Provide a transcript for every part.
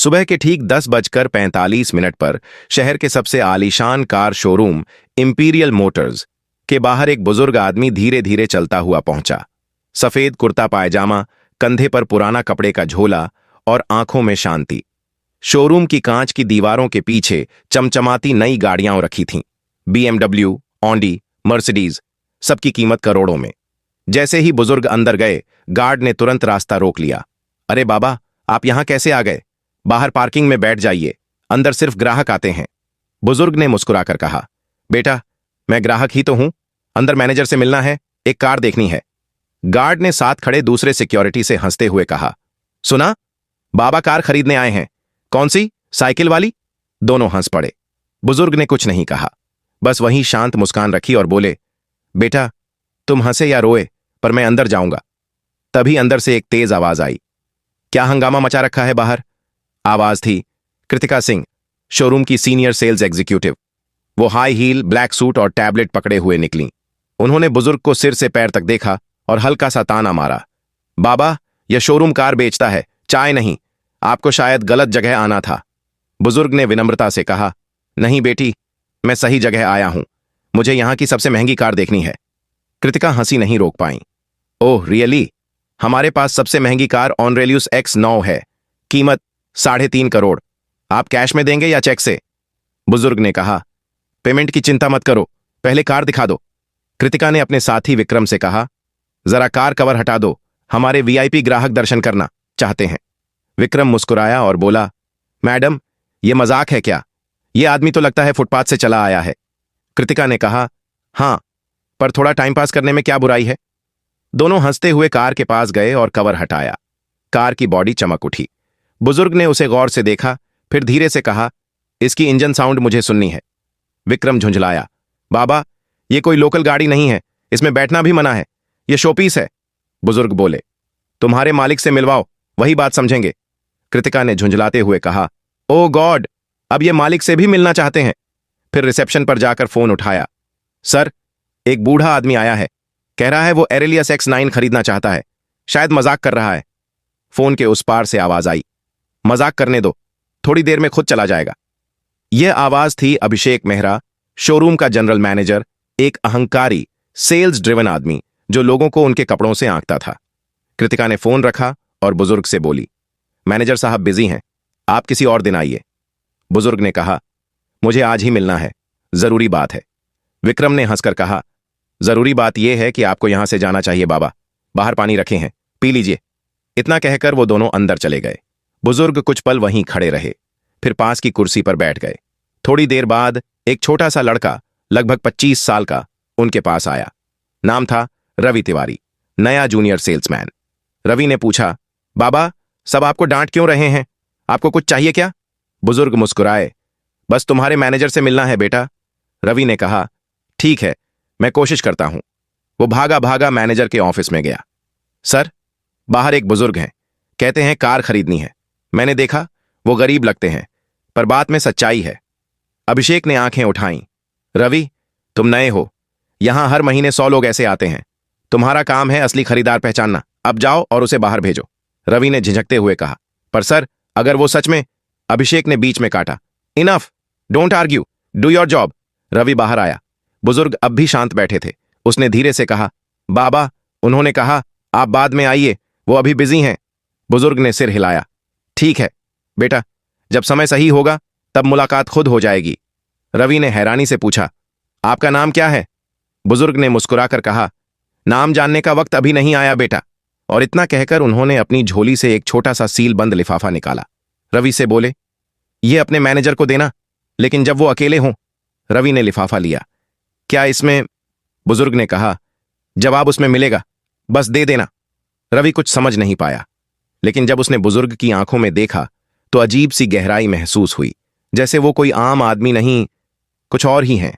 सुबह के ठीक 10:45 पर शहर के सबसे आलीशान कार शोरूम इंपीरियल मोटर्स के बाहर एक बुजुर्ग आदमी धीरे धीरे चलता हुआ पहुंचा। सफेद कुर्ता पायजामा, कंधे पर पुराना कपड़े का झोला और आंखों में शांति। शोरूम की कांच की दीवारों के पीछे चमचमाती नई गाड़ियां रखी थीं। BMW, ऑडी, मर्सिडीज, सबकी कीमत करोड़ों में। जैसे ही बुजुर्ग अंदर गए, गार्ड ने तुरंत रास्ता रोक लिया। अरे बाबा, आप यहां कैसे आ गए? बाहर पार्किंग में बैठ जाइए, अंदर सिर्फ ग्राहक आते हैं। बुजुर्ग ने मुस्कुराकर कहा। बेटा, मैं ग्राहक ही तो हूं, अंदर मैनेजर से मिलना है, एक कार देखनी है। गार्ड ने साथ खड़े दूसरे सिक्योरिटी से हंसते हुए कहा। सुना, बाबा कार खरीदने आए हैं। कौन सी, साइकिल वाली? दोनों हंस पड़े। बुजुर्ग ने कुछ नहीं कहा, बस वहीं शांत मुस्कान रखी और बोले, बेटा, तुम हंसे या रोए, पर मैं अंदर जाऊंगा। तभी अंदर से एक तेज आवाज आई। क्या हंगामा मचा रखा है बाहर? आवाज थी कृतिका सिंह, शोरूम की सीनियर सेल्स एग्जीक्यूटिव। वो हाई हील, ब्लैक सूट और टैबलेट पकड़े हुए निकली। उन्होंने बुजुर्ग को सिर से पैर तक देखा और हल्का सा ताना मारा। बाबा, यह शोरूम कार बेचता है, चाय नहीं। आपको शायद गलत जगह आना था। बुजुर्ग ने विनम्रता से कहा। नहीं बेटी, मैं सही जगह आया हूं। मुझे यहां की सबसे महंगी कार देखनी है। कृतिका हंसी नहीं रोक पाई। Oh really? हमारे पास सबसे महंगी कार ऑनरेलियस X9 है, कीमत 3.5 करोड़। आप कैश में देंगे या चेक से? बुजुर्ग ने कहा। पेमेंट की चिंता मत करो, पहले कार दिखा दो। कृतिका ने अपने साथी विक्रम से कहा। जरा कार कवर हटा दो, हमारे VIP ग्राहक दर्शन करना चाहते हैं। विक्रम मुस्कुराया और बोला, मैडम, यह मजाक है क्या? यह आदमी तो लगता है फुटपाथ से चला आया है। कृतिका ने कहा, हां, पर थोड़ा टाइम पास करने में क्या बुराई है? दोनों हंसते हुए कार के पास गए और कवर हटाया। कार की बॉडी चमक उठी। बुजुर्ग ने उसे गौर से देखा, फिर धीरे से कहा, इसकी इंजन साउंड मुझे सुननी है। विक्रम झुंझलाया। बाबा, यह कोई लोकल गाड़ी नहीं है, इसमें बैठना भी मना है, यह शोपीस है। बुजुर्ग बोले। तुम्हारे मालिक से मिलवाओ, वही बात समझेंगे। कृतिका ने झुंझलाते हुए कहा। ओ गॉड, अब ये मालिक से भी मिलना चाहते हैं। फिर रिसेप्शन पर जाकर फोन उठाया। सर, एक बूढ़ा आदमी आया है, कह रहा है वो एरेलियस X9 खरीदना चाहता है, शायद मजाक कर रहा है। फोन के उस पार से आवाज आई। मजाक करने दो, थोड़ी देर में खुद चला जाएगा। यह आवाज थी अभिषेक मेहरा, शोरूम का जनरल मैनेजर, एक अहंकारी, सेल्स ड्रिवन आदमी जो लोगों को उनके कपड़ों से आंकता था। कृतिका ने फोन रखा और बुजुर्ग से बोली, मैनेजर साहब बिजी हैं, आप किसी और दिन आइए। बुजुर्ग ने कहा, मुझे आज ही मिलना है, जरूरी बात है। विक्रम ने हंसकर कहा, जरूरी बात यह है कि आपको यहां से जाना चाहिए बाबा, बाहर पानी रखे हैं, पी लीजिए। इतना कहकर वो दोनों अंदर चले गए। बुजुर्ग कुछ पल वहीं खड़े रहे, फिर पास की कुर्सी पर बैठ गए। थोड़ी देर बाद एक छोटा सा लड़का, लगभग 25 साल का, उनके पास आया। नाम था रवि तिवारी, नया जूनियर सेल्समैन। रवि ने पूछा, बाबा, सब आपको डांट क्यों रहे हैं? आपको कुछ चाहिए क्या? बुजुर्ग मुस्कुराए। बस तुम्हारे मैनेजर से मिलना है बेटा। रवि ने कहा, ठीक है, मैं कोशिश करता हूं। वो भागा भागा मैनेजर के ऑफिस में गया। सर, बाहर एक बुजुर्ग हैं, कहते हैं कार खरीदनी है। मैंने देखा, वो गरीब लगते हैं, पर बात में सच्चाई है। अभिषेक ने आंखें उठाईं। रवि, तुम नए हो, यहां हर महीने 100 लोग ऐसे आते हैं। तुम्हारा काम है असली खरीदार पहचानना। अब जाओ और उसे बाहर भेजो। रवि ने झिझकते हुए कहा। पर सर, अगर वो सच में... अभिषेक ने बीच में काटा। Enough, don't argue, do your job. Ravi बाहर आया। बुजुर्ग अब भी शांत बैठे थे। उसने धीरे से कहा, बाबा, उन्होंने कहा आप बाद में आइए, वो अभी बिजी हैं। बुजुर्ग ने सिर हिलाया। ठीक है बेटा, जब समय सही होगा तब मुलाकात खुद हो जाएगी। रवि ने हैरानी से पूछा, आपका नाम क्या है? बुजुर्ग ने मुस्कुराकर कहा, नाम जानने का वक्त अभी नहीं आया बेटा। और इतना कहकर उन्होंने अपनी झोली से एक छोटा सा सील बंद लिफाफा निकाला। रवि से बोले, यह अपने मैनेजर को देना, लेकिन जब वो अकेले हों। रवि ने लिफाफा लिया। क्या इसमें? बुजुर्ग ने कहा, जवाब उसमें मिलेगा, बस दे देना। रवि कुछ समझ नहीं पाया, लेकिन जब उसने बुजुर्ग की आंखों में देखा तो अजीब सी गहराई महसूस हुई, जैसे वो कोई आम आदमी नहीं, कुछ और ही है।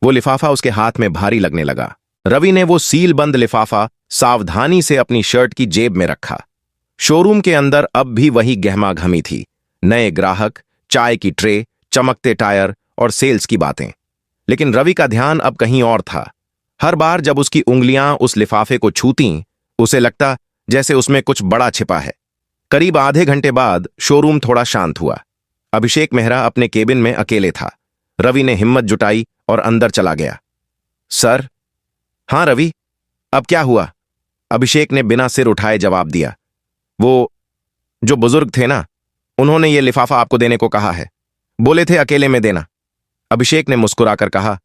वो लिफाफा उसके हाथ में भारी लगने लगा। रवि ने वो सील बंद लिफाफा सावधानी से अपनी शर्ट की जेब में रखा। शोरूम के अंदर अब भी वही गहमा घमी थी, नए ग्राहक, चाय की ट्रे, चमकते टायर और सेल्स की बातें। लेकिन रवि का ध्यान अब कहीं और था। हर बार जब उसकी उंगलियां उस लिफाफे को छूतीं, उसे लगता जैसे उसमें कुछ बड़ा छिपा है। करीब आधे घंटे बाद शोरूम थोड़ा शांत हुआ। अभिषेक मेहरा अपने केबिन में अकेले था। रवि ने हिम्मत जुटाई और अंदर चला गया। सर। हाँ रवि, अब क्या हुआ? अभिषेक ने बिना सिर उठाए जवाब दिया। वो जो बुजुर्ग थे ना, उन्होंने ये लिफाफा आपको देने को कहा है। बोले थे अकेले में देना। अभिषेक ने मुस्कुराकर कहा।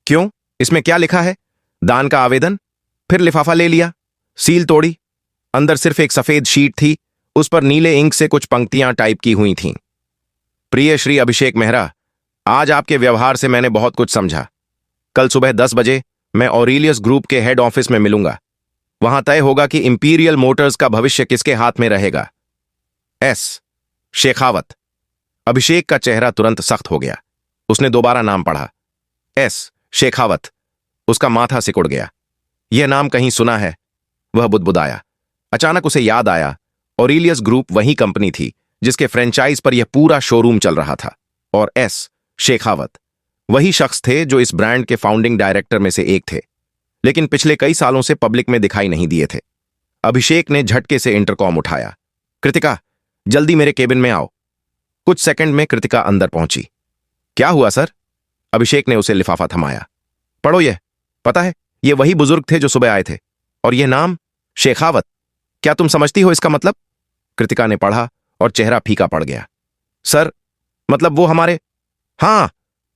क्यों, इसमें क्या लिखा है? दान का आवेदन? फिर लिफाफा ले लिया, सील तोड़ी। अंदर सिर्फ एक सफेद शीट थी, उस पर नीले इंक से कुछ पंक्तियां टाइप की हुई थीं। प्रिय श्री अभिषेक मेहरा, आज आपके व्यवहार से मैंने बहुत कुछ समझा। कल सुबह 10 बजे मैं ऑरेलियस ग्रुप के हेड ऑफिस में मिलूंगा। वहां तय होगा कि इंपीरियल मोटर्स का भविष्य किसके हाथ में रहेगा। एस शेखावत। अभिषेक का चेहरा तुरंत सख्त हो गया। उसने दोबारा नाम पढ़ा, एस शेखावत। उसका माथा सिकुड़ गया। यह नाम कहीं सुना है, वह बुदबुदाया। अचानक उसे याद आया, ऑरेलियस ग्रुप वही कंपनी थी जिसके फ्रेंचाइज पर यह पूरा शोरूम चल रहा था, और एस शेखावत वही शख्स थे जो इस ब्रांड के फाउंडिंग डायरेक्टर में से एक थे, लेकिन पिछले कई सालों से पब्लिक में दिखाई नहीं दिए थे। अभिषेक ने झटके से इंटरकॉम उठाया। कृतिका, जल्दी मेरे केबिन में आओ। कुछ सेकंड में कृतिका अंदर पहुंची। क्या हुआ सर? अभिषेक ने उसे लिफाफा थमाया। पढ़ो यह। पता है, ये वही बुजुर्ग थे जो सुबह आए थे, और यह नाम शेखावत। क्या तुम समझती हो इसका मतलब? कृतिका ने पढ़ा और चेहरा फीका पड़ गया। सर, मतलब वो हमारे। हाँ,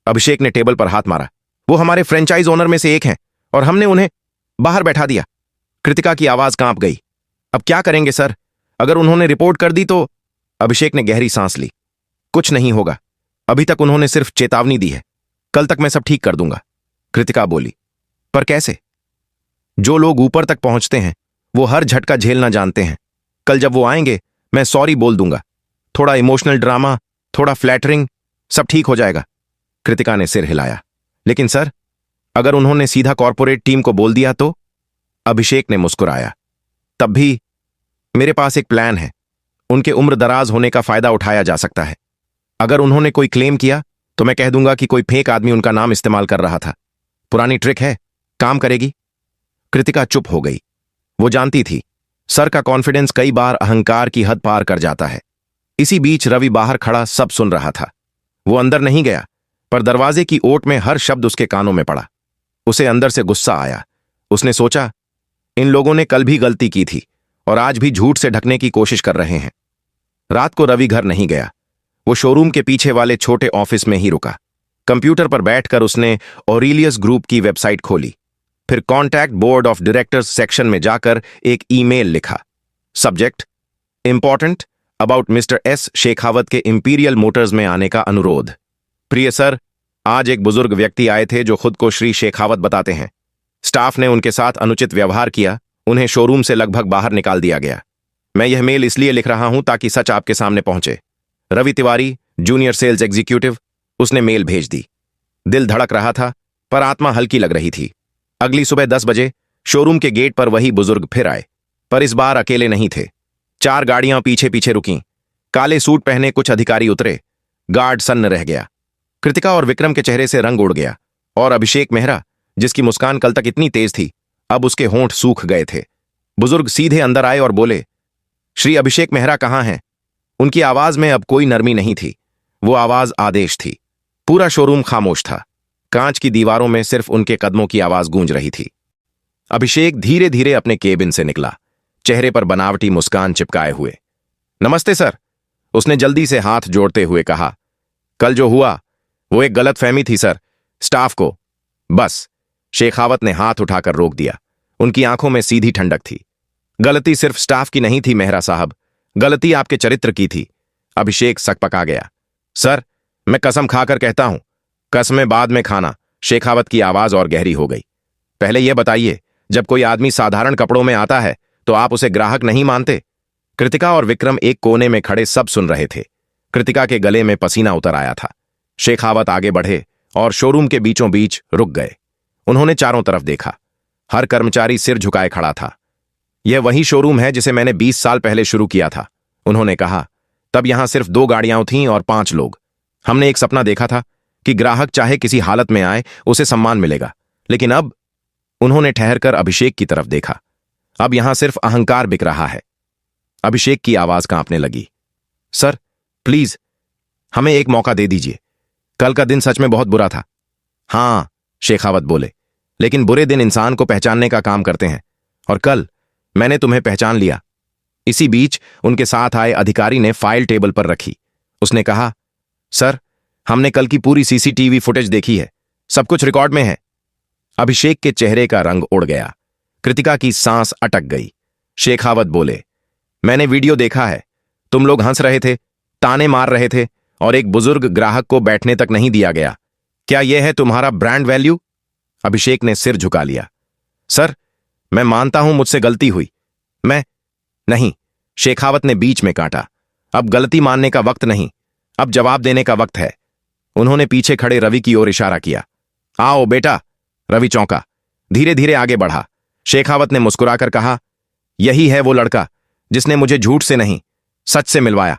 अभिषेक ने टेबल पर हाथ मारा। वो हमारे फ्रेंचाइज ओनर में से एक हैं, और हमने उन्हें बाहर बैठा दिया। कृतिका की आवाज कांप गई। अब क्या करेंगे सर? अगर उन्होंने रिपोर्ट कर दी तो? अभिषेक ने गहरी सांस ली। कुछ नहीं होगा, अभी तक उन्होंने सिर्फ चेतावनी दी है। कल तक मैं सब ठीक कर दूंगा। कृतिका बोली। पर कैसे? जो लोग ऊपर तक पहुंचते हैं वो हर झटका झेलना जानते हैं। कल जब वो आएंगे मैं सॉरी बोल दूंगा। थोड़ा इमोशनल ड्रामा, थोड़ा फ्लैटरिंग, सब ठीक हो जाएगा। कृतिका ने सिर हिलाया। लेकिन सर, अगर उन्होंने सीधा कॉर्पोरेट टीम को बोल दिया तो? अभिषेक ने मुस्कुराया। तब भी मेरे पास एक प्लान है। उनके उम्र दराज होने का फायदा उठाया जा सकता है। अगर उन्होंने कोई क्लेम किया तो मैं कह दूंगा कि कोई फेक आदमी उनका नाम इस्तेमाल कर रहा था। पुरानी ट्रिक है, काम करेगी। कृतिका चुप हो गई। वो जानती थी सर का कॉन्फिडेंस कई बार अहंकार की हद पार कर जाता है। इसी बीच रवि बाहर खड़ा सब सुन रहा था। वो अंदर नहीं गया, पर दरवाजे की ओट में हर शब्द उसके कानों में पड़ा। उसे अंदर से गुस्सा आया। उसने सोचा, इन लोगों ने कल भी गलती की थी और आज भी झूठ से ढकने की कोशिश कर रहे हैं। रात को रवि घर नहीं गया। वो शोरूम के पीछे वाले छोटे ऑफिस में ही रुका। कंप्यूटर पर बैठकर उसने ऑरेलियस ग्रुप की वेबसाइट खोली। फिर contact board of directors section में जाकर एक ईमेल लिखा। Subject, important about mister S Shekhawat के इंपीरियल मोटर्स में आने का अनुरोध। प्रिय सर, आज एक बुजुर्ग व्यक्ति आए थे जो खुद को श्री शेखावत बताते हैं। स्टाफ ने उनके साथ अनुचित व्यवहार किया, उन्हें शोरूम से लगभग बाहर निकाल दिया गया। मैं यह मेल इसलिए लिख रहा हूं ताकि सच आपके सामने पहुंचे। Ravi Tiwari, junior sales executive. उसने मेल भेज दी। दिल धड़क रहा था, पर आत्मा हल्की लग रही थी। अगली सुबह 10 बजे शोरूम के गेट पर वही बुजुर्ग फिर आए, पर इस बार अकेले नहीं थे। 4 गाड़ियां पीछे पीछे रुकीं। काले सूट पहने कुछ अधिकारी उतरे। गार्ड सन्न रह गया। कृतिका और विक्रम के चेहरे से रंग उड़ गया, और अभिषेक मेहरा, जिसकी मुस्कान कल तक इतनी तेज थी, अब उसके होंठ सूख गए थे। बुजुर्ग सीधे अंदर आए और बोले, श्री अभिषेक मेहरा कहाँ हैं? उनकी आवाज में अब कोई नरमी नहीं थी, वो आवाज आदेश थी। पूरा शोरूम खामोश था। कांच की दीवारों में सिर्फ उनके कदमों की आवाज गूंज रही थी। अभिषेक धीरे धीरे अपने केबिन से निकला, चेहरे पर बनावटी मुस्कान चिपकाए हुए। नमस्ते सर, उसने जल्दी से हाथ जोड़ते हुए कहा। कल जो हुआ वो एक गलतफहमी थी सर, स्टाफ को। बस, शेखावत ने हाथ उठाकर रोक दिया। उनकी आंखों में सीधी ठंडक थी। गलती सिर्फ स्टाफ की नहीं थी मेहरा साहब, गलती आपके चरित्र की थी। अभिषेक सकपका गया। सर, मैं कसम खाकर कहता हूं, कसमें बाद में खाना। शेखावत की आवाज और गहरी हो गई। पहले यह बताइए, जब कोई आदमी साधारण कपड़ों में आता है तो आप उसे ग्राहक नहीं मानते? कृतिका और विक्रम एक कोने में खड़े सब सुन रहे थे। कृतिका के गले में पसीना उतर आया था। शेखावत आगे बढ़े और शोरूम के बीचों बीच रुक गए। उन्होंने चारों तरफ देखा। हर कर्मचारी सिर झुकाए खड़ा था। यह वही शोरूम है जिसे मैंने 20 साल पहले शुरू किया था, उन्होंने कहा। तब यहां सिर्फ 2 गाड़ियां थीं और 5 लोग। हमने एक सपना देखा था कि ग्राहक चाहे किसी हालत में आए उसे सम्मान मिलेगा। लेकिन अब, उन्होंने ठहरकर अभिषेक की तरफ देखा, अब यहां सिर्फ अहंकार बिक रहा है। अभिषेक की आवाज कांपने लगी। सर प्लीज हमें एक मौका दे दीजिए, कल का दिन सच में बहुत बुरा था। हाँ, शेखावत बोले, लेकिन बुरे दिन इंसान को पहचानने का काम करते हैं, और कल मैंने तुम्हें पहचान लिया। इसी बीच उनके साथ आए अधिकारी ने फाइल टेबल पर रखी। उसने कहा, सर हमने कल की पूरी सीसीटीवी फुटेज देखी है, सब कुछ रिकॉर्ड में है। अभिषेक के चेहरे का रंग उड़ गया। कृतिका की सांस अटक गई। शेखावत बोले, मैंने वीडियो देखा है, तुम लोग हंस रहे थे, ताने मार रहे थे, और एक बुजुर्ग ग्राहक को बैठने तक नहीं दिया गया। क्या यह है तुम्हारा ब्रांड वैल्यू? अभिषेक ने सिर झुका लिया। सर मैं मानता हूं मुझसे गलती हुई, मैं नहीं। शेखावत ने बीच में काटा, अब गलती मानने का वक्त नहीं, अब जवाब देने का वक्त है। उन्होंने पीछे खड़े रवि की ओर इशारा किया। आओ बेटा। रवि चौंका, धीरे धीरे आगे बढ़ा। शेखावत ने मुस्कुराकर कहा, यही है वो लड़का जिसने मुझे झूठ से नहीं, सच से मिलवाया,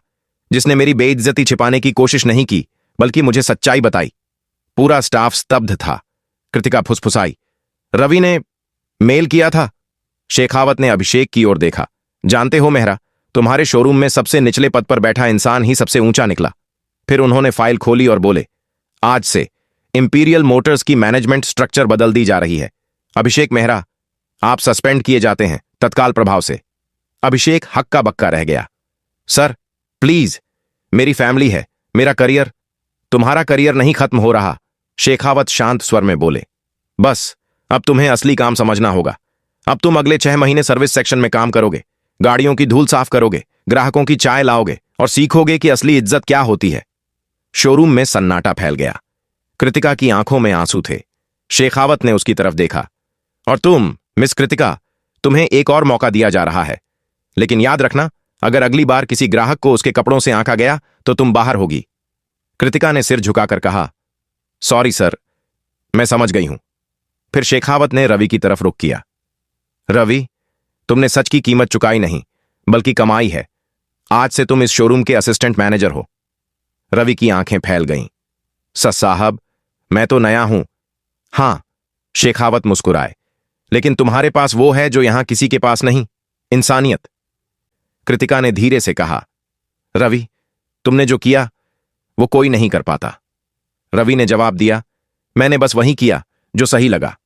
जिसने मेरी बेइज्जती छिपाने की कोशिश नहीं की, बल्कि मुझे सच्चाई बताई। पूरा स्टाफ स्तब्ध था। कृतिका फुसफुसाई, रवि ने मेल किया था? शेखावत ने अभिषेक की ओर देखा। जानते हो मेहरा, तुम्हारे शोरूम में सबसे निचले पद पर बैठा इंसान ही सबसे ऊंचा निकला। फिर उन्होंने फाइल खोली और बोले, आज से इंपीरियल मोटर्स की मैनेजमेंट स्ट्रक्चर बदल दी जा रही है। अभिषेक मेहरा, आप सस्पेंड किए जाते हैं तत्काल प्रभाव से। अभिषेक हक्का बक्का रह गया। सर प्लीज, मेरी फैमिली है, मेरा करियर। तुम्हारा करियर नहीं खत्म हो रहा, शेखावत शांत स्वर में बोले। बस अब तुम्हें असली काम समझना होगा। अब तुम अगले 6 महीने सर्विस सेक्शन में काम करोगे, गाड़ियों की धूल साफ करोगे, ग्राहकों की चाय लाओगे, और सीखोगे कि असली इज्जत क्या होती है। शोरूम में सन्नाटा फैल गया। कृतिका की आंखों में आंसू थे। शेखावत ने उसकी तरफ देखा। और तुम मिस कृतिका, तुम्हें एक और मौका दिया जा रहा है, लेकिन याद रखना, अगर अगली बार किसी ग्राहक को उसके कपड़ों से आंका गया तो तुम बाहर होगी। कृतिका ने सिर झुकाकर कहा, सॉरी सर, मैं समझ गई हूं। फिर शेखावत ने रवि की तरफ रुख किया। रवि, तुमने सच की कीमत चुकाई नहीं, बल्कि कमाई है। आज से तुम इस शोरूम के असिस्टेंट मैनेजर हो। रवि की आंखें फैल गईं। साहब, मैं तो नया हूं। हां, शेखावत मुस्कुराए, लेकिन तुम्हारे पास वो है जो यहां किसी के पास नहीं, इंसानियत। कृतिका ने धीरे से कहा, रवि, तुमने जो किया वो कोई नहीं कर पाता। रवि ने जवाब दिया, मैंने बस वही किया जो सही लगा।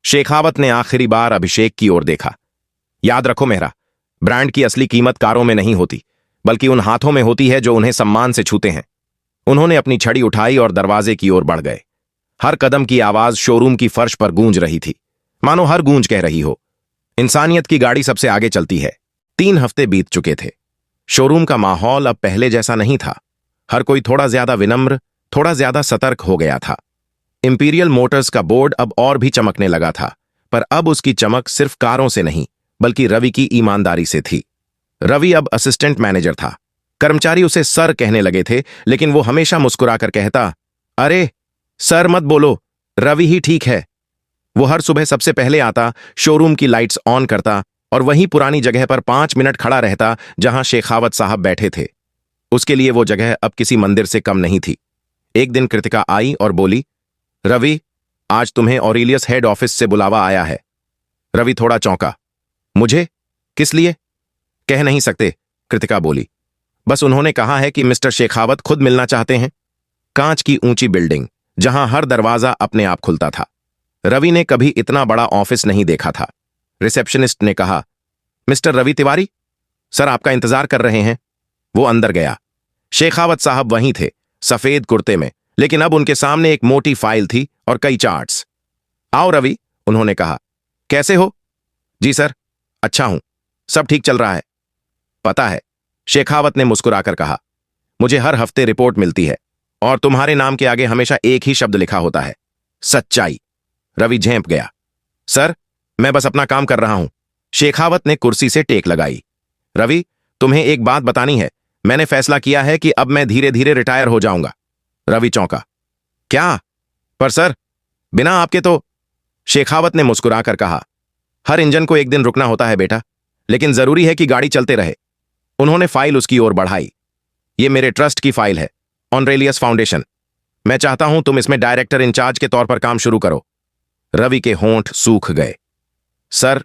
शेखावत ने आखिरी बार अभिषेक की ओर देखा। याद रखो मेहरा, ब्रांड की असली कीमत कारों में नहीं होती, बल्कि उन हाथों में होती है जो उन्हें सम्मान से छूते हैं। उन्होंने अपनी छड़ी उठाई और दरवाजे की ओर बढ़ गए। हर कदम की आवाज शोरूम की फर्श पर गूंज रही थी, मानो हर गूंज कह रही हो, इंसानियत की गाड़ी सबसे आगे चलती है। 3 हफ्ते बीत चुके थे। शोरूम का माहौल अब पहले जैसा नहीं था। हर कोई थोड़ा ज्यादा विनम्र, थोड़ा ज्यादा सतर्क हो गया था। इंपीरियल मोटर्स का बोर्ड अब और भी चमकने लगा था, पर अब उसकी चमक सिर्फ कारों से नहीं, बल्कि रवि की ईमानदारी से थी। रवि अब असिस्टेंट मैनेजर था। कर्मचारी उसे सर कहने लगे थे, लेकिन वो हमेशा मुस्कुराकर कहता, अरे सर मत बोलो, रवि ही ठीक है। वो हर सुबह सबसे पहले आता, शोरूम की लाइट्स ऑन करता और वहीं पुरानी जगह पर 5 मिनट खड़ा रहता जहां शेखावत साहब बैठे थे। उसके लिए वो जगह अब किसी मंदिर से कम नहीं थी। एक दिन कृतिका आई और बोली, रवि, आज तुम्हें ऑरेलियस हेड ऑफिस से बुलावा आया है। रवि थोड़ा चौंका। मुझे? किस लिए? कह नहीं सकते, कृतिका बोली। बस उन्होंने कहा है कि मिस्टर शेखावत खुद मिलना चाहते हैं। कांच की ऊंची बिल्डिंग, जहां हर दरवाजा अपने आप खुलता था। रवि ने कभी इतना बड़ा ऑफिस नहीं देखा था। रिसेप्शनिस्ट ने कहा, मिस्टर रवि तिवारी, सर आपका इंतजार कर रहे हैं। वो अंदर गया। शेखावत साहब वहीं थे, सफेद कुर्ते में, लेकिन अब उनके सामने एक मोटी फाइल थी और कई चार्ट्स। आओ रवि, उन्होंने कहा। कैसे हो? जी सर, अच्छा हूं, सब ठीक चल रहा है। पता है, शेखावत ने मुस्कुराकर कहा, मुझे हर हफ्ते रिपोर्ट मिलती है और तुम्हारे नाम के आगे हमेशा एक ही शब्द लिखा होता है, सच्चाई। रवि झेंप गया। सर, मैं बस अपना काम कर रहा हूं। शेखावत ने कुर्सी से टेक लगाई। रवि, तुम्हें एक बात बतानी है। मैंने फैसला किया है कि अब मैं धीरे धीरे रिटायर हो जाऊंगा। रवि चौंका। क्या? पर सर, बिना आपके तो। शेखावत ने मुस्कुराकर कहा, हर इंजन को एक दिन रुकना होता है बेटा, लेकिन जरूरी है कि गाड़ी चलते रहे। उन्होंने फाइल उसकी ओर बढ़ाई। ये मेरे ट्रस्ट की फाइल है, ऑनरेलियस फाउंडेशन। मैं चाहता हूं तुम इसमें डायरेक्टर इंचार्ज के तौर पर काम शुरू करो। रवि के होंठ सूख गए। सर,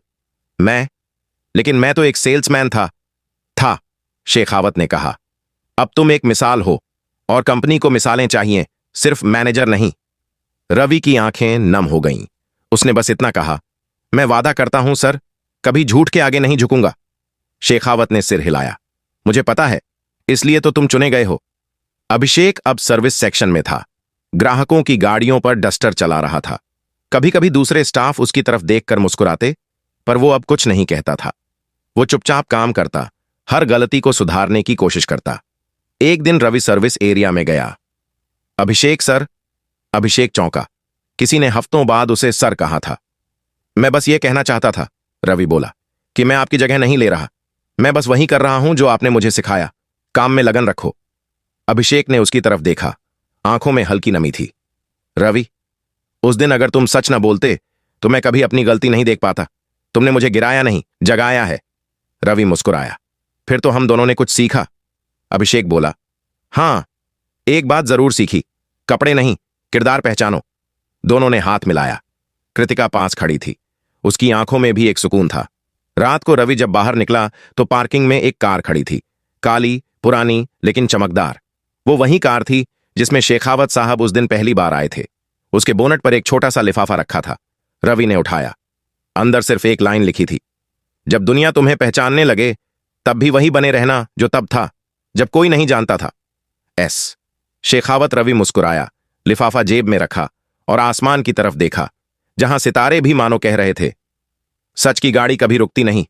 लेकिन मैं तो एक सेल्समैन था। शेखावत ने कहा। अब तुम एक मिसाल हो और कंपनी को मिसालें चाहिए, सिर्फ मैनेजर नहीं। रवि की आंखें नम हो गईं। उसने बस इतना कहा, मैं वादा करता हूं सर, कभी झूठ के आगे नहीं झुकूंगा। शेखावत ने सिर हिलाया। मुझे पता है, इसलिए तो तुम चुने गए हो। अभिषेक अब सर्विस सेक्शन में था। ग्राहकों की गाड़ियों पर डस्टर चला रहा था। कभी कभी दूसरे स्टाफ उसकी तरफ देखकर मुस्कुराते, पर वो अब कुछ नहीं कहता था। वो चुपचाप काम करता, हर गलती को सुधारने की कोशिश करता। एक दिन रवि सर्विस एरिया में गया। अभिषेक सर। अभिषेक चौंका। किसी ने हफ्तों बाद उसे सर कहा था। मैं बस ये कहना चाहता था, रवि बोला, कि मैं आपकी जगह नहीं ले रहा। मैं बस वही कर रहा हूं जो आपने मुझे सिखाया। काम में लगन रखो। अभिषेक ने उसकी तरफ देखा। आंखों में हल्की नमी थी। रवि, उस दिन अगर तुम सच न बोलते तो मैं कभी अपनी गलती नहीं देख पाता। तुमने मुझे गिराया नहीं, जगाया है। रवि मुस्कुराया। फिर तो हम दोनों ने कुछ सीखा। अभिषेक बोला। हां, एक बात जरूर सीखी, कपड़े नहीं, किरदार पहचानो। दोनों ने हाथ मिलाया। कृतिका पास खड़ी थी। उसकी आंखों में भी एक सुकून था। रात को रवि जब बाहर निकला तो पार्किंग में एक कार खड़ी थी। काली, पुरानी, लेकिन चमकदार। वो वही कार थी जिसमें शेखावत साहब उस दिन पहली बार आए थे। उसके बोनट पर एक छोटा सा लिफाफा रखा था। रवि ने उठाया। अंदर सिर्फ एक लाइन लिखी थी, जब दुनिया तुम्हें पहचानने लगे तब भी वही बने रहना जो तब था, जब कोई नहीं जानता था। एस। शेखावत। रवि मुस्कुराया, लिफाफा जेब में रखा और आसमान की तरफ देखा, जहां सितारे भी मानो कह रहे थे, सच की गाड़ी कभी रुकती नहीं।